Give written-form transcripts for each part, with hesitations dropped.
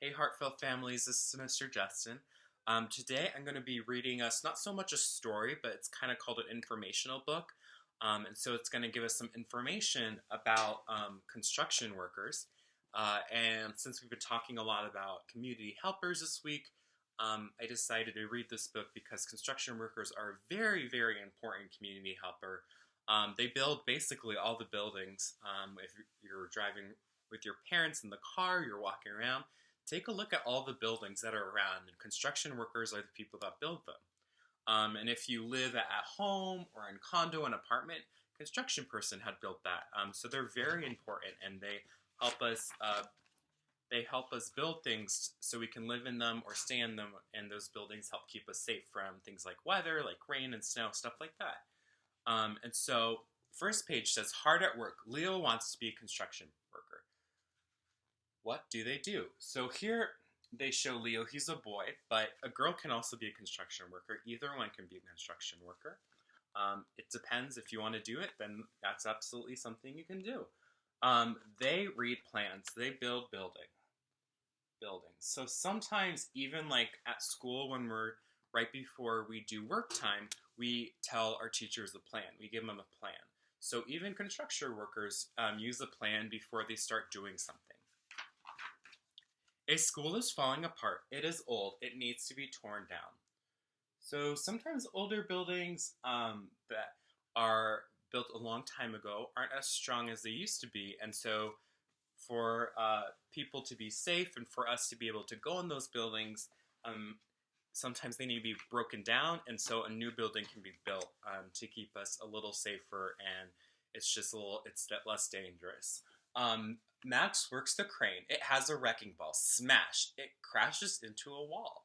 Hey, Heartfelt families, this is Mr. Justin. Today I'm going to be reading us not so much a story, but it's kind of called an informational book. And so it's going to give us some information about construction workers. And since we've been talking a lot about community helpers this week, I decided to read this book because construction workers are a very, very important community helper. They build basically all the buildings. If you're driving with your parents in the car, you're walking around, take a look at all the buildings that are around, and construction workers are the people that build them. And if you live at home or in condo and apartment, construction person had built that. So they're very important, and they help us. They help us build things so we can live in them or stay in them, and those buildings help keep us safe from things like weather, like rain and snow, stuff like that. And so, first page says, hard at work. Leo wants to be a construction worker. What do they do? So here they show Leo, he's a boy, but a girl can also be a construction worker. Either one can be a construction worker. It depends. If you want to do it, then that's absolutely something you can do. They read plans. They build buildings. So sometimes even like at school when we're right before we do work time, we tell our teachers a plan. We give them a plan. So even construction workers use a plan before they start doing something. A school is falling apart. It is old. It needs to be torn down. So sometimes older buildings that are built a long time ago aren't as strong as they used to be. And so for people to be safe and for us to be able to go in those buildings, sometimes they need to be broken down. And so a new building can be built to keep us a little safer, and it's less dangerous. Max works the crane. It has a wrecking ball. Smash! It crashes into a wall.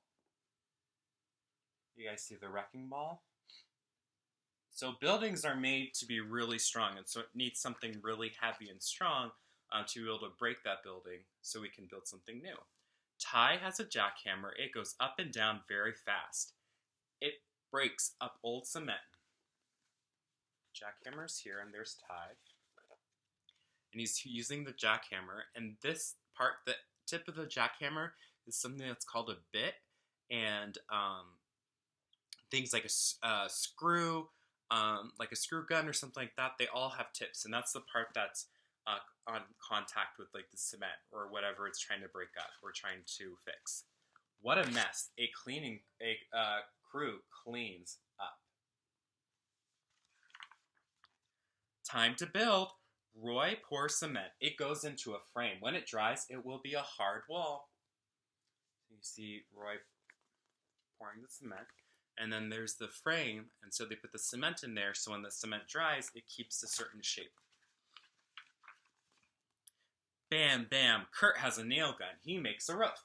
You guys see the wrecking ball? So buildings are made to be really strong, and so it needs something really heavy and strong to be able to break that building so we can build something new. Ty has a jackhammer. It goes up and down very fast. It breaks up old cement. Jackhammer's here, and there's Ty. And he's using the jackhammer, and this part, the tip of the jackhammer, is something that's called a bit, and things like a screw, like a screw gun or something like that, they all have tips, and that's the part that's on contact with like the cement or whatever it's trying to break up or trying to fix. What a mess! A crew cleans up. Time to build. Roy pours cement. It goes into a frame. When it dries, it will be a hard wall. You see Roy pouring the cement. And then there's the frame, and so they put the cement in there, so when the cement dries, it keeps a certain shape. Bam, bam, Kurt has a nail gun. He makes a roof.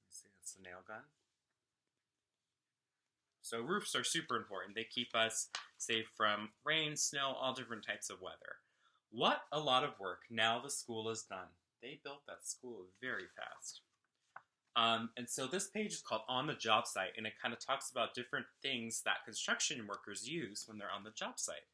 See, that's the nail gun. So roofs are super important. They keep us safe from rain, snow, all different types of weather. What a lot of work. Now the school is done. They built that school very fast. And so this page is called On the Job Site, and it kind of talks about different things that construction workers use when they're on the job site.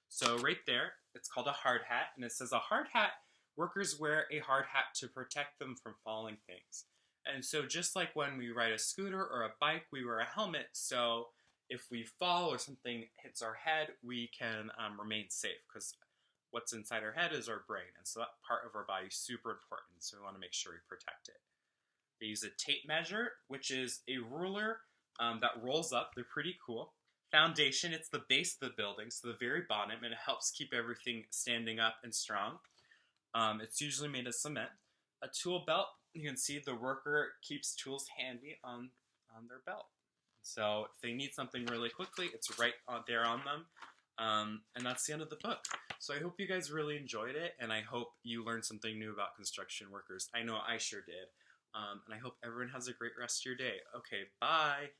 So right there, it's called a hard hat, and it says a hard hat, workers wear a hard hat to protect them from falling things. And so just like when we ride a scooter or a bike, we wear a helmet, so if we fall or something hits our head, we can remain safe, because what's inside our head is our brain, and so that part of our body is super important, so we want to make sure we protect it. They use a tape measure, which is a ruler that rolls up. They're pretty cool. Foundation, it's the base of the building, so the very bottom, and it helps keep everything standing up and strong. It's usually made of cement. A tool belt, you can see the worker keeps tools handy on their belt. So if they need something really quickly, it's right there on them. And that's the end of the book. So I hope you guys really enjoyed it, and I hope you learned something new about construction workers. I know I sure did. And I hope everyone has a great rest of your day. Okay, bye!